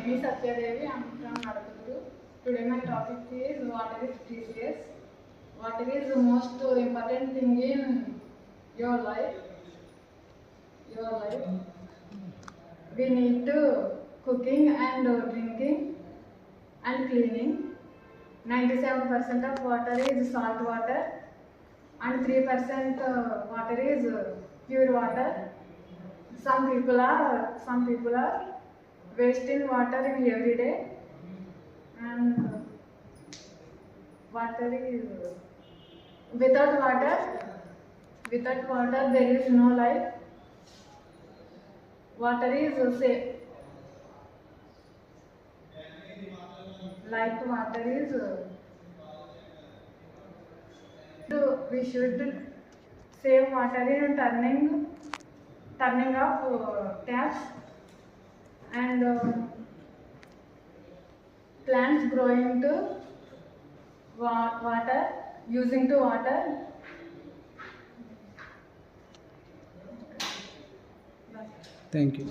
name is Satya Devi. I am from Nadapuru. Today my topic is water is precious. Water is the most important thing in your life. We need to cooking and drinking and cleaning. 97% of water is salt water and 3% water is pure water. Some people are wasting water in every day, and water is without water there is no life. Water is safe. Like water is we should save water in turning off taps and plants growing to water, using to water. Thank you.